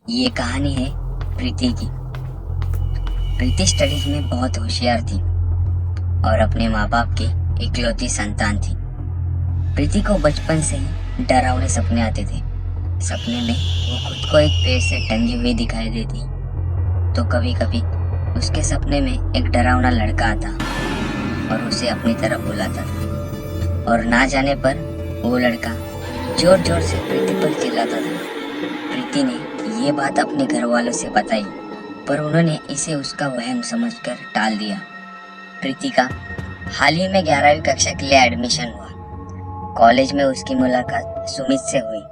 ये कहानी है प्रीति की। प्रीति स्टडीज में बहुत होशियार थी और अपने माँ बाप की इकलौती संतान थी। प्रीति को बचपन से ही डरावने सपने आते थे। सपने में वो खुद को एक पेड़ से टंगी हुई दिखाई देती, तो कभी कभी उसके सपने में एक डरावना लड़का आता और उसे अपनी तरफ बुलाता था। और ना जाने पर वो लड़का जोर जोर से प्रीति पर चिल्लाता था। प्रीति ने ये बात अपने घर वालों से बताई, पर उन्होंने इसे उसका वहम समझकर टाल दिया। प्रीति का हाल ही में 11वीं कक्षा के लिए एडमिशन हुआ। कॉलेज में उसकी मुलाकात सुमित से हुई,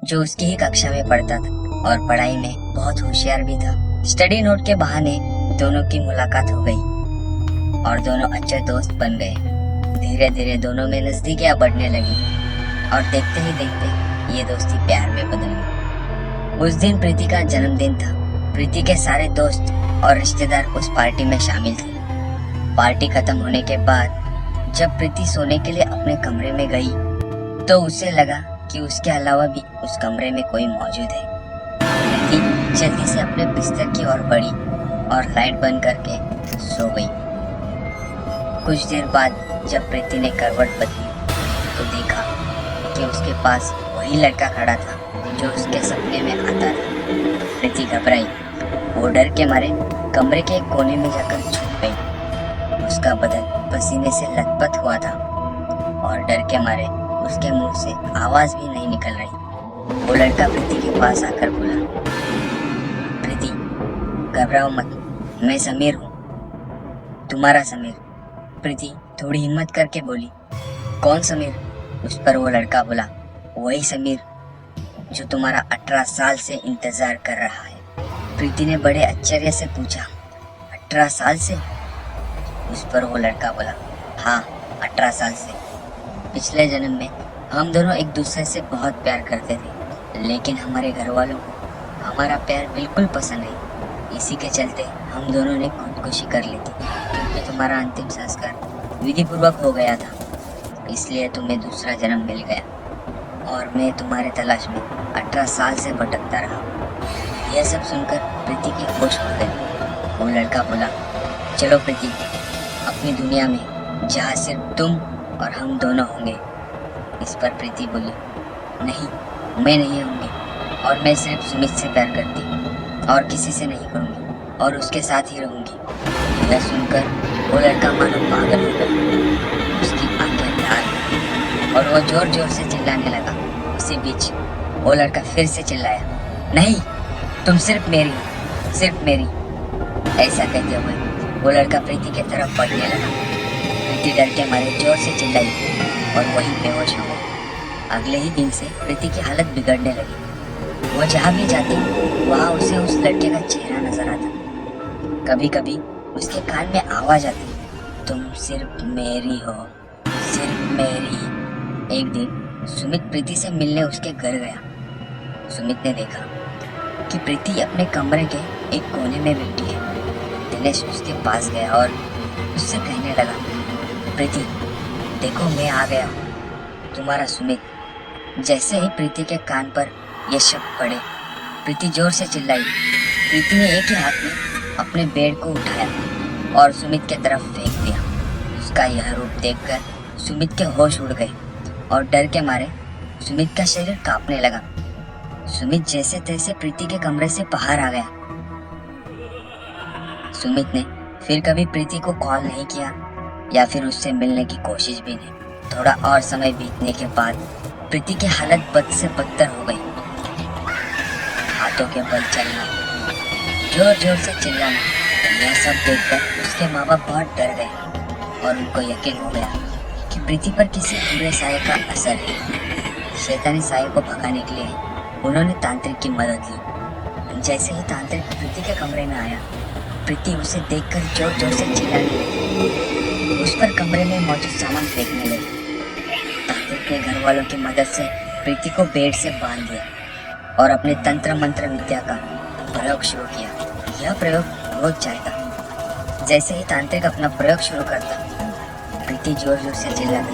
जो उसकी ही कक्षा में पढ़ता था और पढ़ाई में बहुत होशियार भी था। स्टडी नोट के बहाने दोनों की मुलाकात हो गई और दोनों अच्छे दोस्त बन गए। धीरे धीरे दोनों में नजदीकियां बढ़ने लगी और देखते ही देखते ये दोस्ती प्यार में बदल गई। उस दिन प्रीति का जन्मदिन था। प्रीति के सारे दोस्त और रिश्तेदार उस पार्टी में शामिल थे। पार्टी खत्म होने के बाद जब प्रीति सोने के लिए अपने कमरे में गई, तो उसे लगा कि उसके अलावा भी उस कमरे में कोई मौजूद है। प्रीति जल्दी से अपने बिस्तर की ओर बढ़ी और लाइट बंद करके सो गई। कुछ देर बाद जब प्रीति ने करवट बदली, तो देखा कि उसके पास वही लड़का खड़ा था जो उसके सपने में आता था। प्रीति घबराई। वो डर के मारे कमरे के एक कोने में जाकर छुप गई। उसका बदन पसीने से लथपथ हुआ था और डर के मारे उसके मुंह से आवाज भी नहीं निकल रही। वो लड़का प्रीति के पास आकर बोला, प्रीति घबराओ मत, मैं समीर हूँ, तुम्हारा समीर। प्रीति थोड़ी हिम्मत करके बोली, कौन समीर? उस पर वो लड़का बोला, वही समीर जो तुम्हारा 18 साल से इंतजार कर रहा है। प्रीति ने बड़े आश्चर्य से पूछा, 18 साल से? उस पर वो लड़का बोला, हाँ 18 साल से। पिछले जन्म में हम दोनों एक दूसरे से बहुत प्यार करते थे, लेकिन हमारे घर वालों को हमारा प्यार बिल्कुल पसंद नहीं। इसी के चलते हम दोनों ने खुदकुशी कर ली थी, क्योंकि तुम्हारा अंतिम संस्कार विधि पूर्वक हो गया था, इसलिए तुम्हें दूसरा जन्म मिल गया और मैं तुम्हारे तलाश में 18 साल से भटकता रहा। यह सब सुनकर प्रीति की होश उड़ गई। वो लड़का बोला, चलो प्रीति, अपनी दुनिया में जहाँ सिर्फ तुम और हम दोनों होंगे। इस पर प्रीति बोली, नहीं, मैं नहीं होंगी और मैं सिर्फ सुमित से प्यार करती और किसी से नहीं करूँगी और उसके साथ ही रहूँगी। यह सुनकर वो लड़का मानो पागल हो गया। उसकी आंखें लाल हो गई और वो जोर जोर से चिल्लाने लगा। उसी बीच वो लड़का फिर से चिल्लाया, नहीं, तुम सिर्फ मेरी हो, सिर्फ मेरी। ऐसा कहते हुए वो लड़का प्रीति की तरफ बढ़ने लगा। प्रीति डर के मारे जोर से चिल्लाई और वही बेहोश हो गई। अगले ही दिन से प्रीति की हालत बिगड़ने लगी। वो जहाँ भी जाती वहाँ उसे उस लड़के का चेहरा नजर आता। कभी कभी उसके कान में आवाज आती, तुम सिर्फ मेरी हो, सिर्फ मेरी। एक दिन सुमित प्रीति से मिलने उसके घर गया। सुमित ने देखा कि प्रीति अपने कमरे के एक कोने में बैठी है। दिनेश उसके पास गया और उससे कहने लगा, प्रीति देखो, मैं आ गया हूँ, तुम्हारा सुमित। जैसे ही प्रीति के कान पर यह शब्द पड़े, प्रीति जोर से चिल्लाई। प्रीति ने एक ही हाथ में अपने बेड को उठाया और सुमित की तरफ फेंक दिया। उसका यह रूप देखकर सुमित के होश उड़ गए और डर के मारे सुमित का शरीर कांपने लगा। सुमित जैसे तैसे प्रीति के कमरे से बाहर आ गया। सुमित ने फिर कभी प्रीति को कॉल नहीं किया या फिर उससे मिलने की कोशिश भी नहीं। थोड़ा और समय बीतने के बाद प्रीति की हालत बद से बदतर हो गई। हाथों के बल चलना, जोर जोर से चिल्लाना, यह सब देखकर उसके माँ बाप बहुत डर गए और उनको यकीन हो गया कि प्रीति पर किसी बुरे साये का असर है। शैतानी साये को भगाने के लिए उन्होंने तांत्रिक की मदद ली। जैसे ही तांत्रिक प्रीति के कमरे में आया, प्रीति उसे देखकर जोर जोर से चिल्लाने लगी। उस पर कमरे में मौजूद सामान फेंकने लगी। तांत्रिक के घर वालों की मदद से प्रीति को बेड से बांध दिया और अपने तंत्र मंत्र विद्या का प्रयोग शुरू किया। यह प्रयोग रोज चलता। जैसे ही तांत्रिक अपना प्रयोग शुरू करता, प्रीति जोर जोर से चिल्लाती।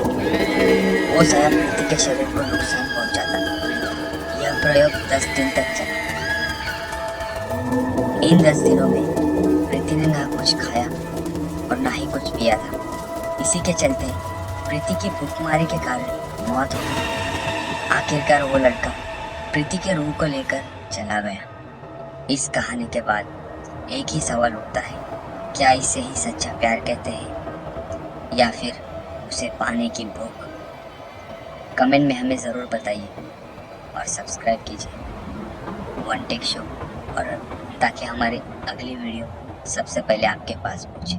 वो साया प्रीति के शरीर को नुकसान पहुंचाता। यह प्रयोग 10 दिन तक चला। इन 10 दिनों में प्रीति ने ना कुछ खाया और ना ही कुछ पिया था। इसी के चलते प्रीति की भूखमरी के कारण मौत हो गई। आखिरकार वो लड़का प्रीति के रूह को लेकर चला गया। इस कहानी के बाद एक ही सवाल उठता है, क्या इसे ही सच्चा प्यार कहते हैं या फिर उसे पाने की भूख? कमेंट में हमें ज़रूर बताइए और सब्सक्राइब कीजिए वन टेक शो, और ताकि हमारी अगली वीडियो सबसे पहले आपके पास पहुंचे।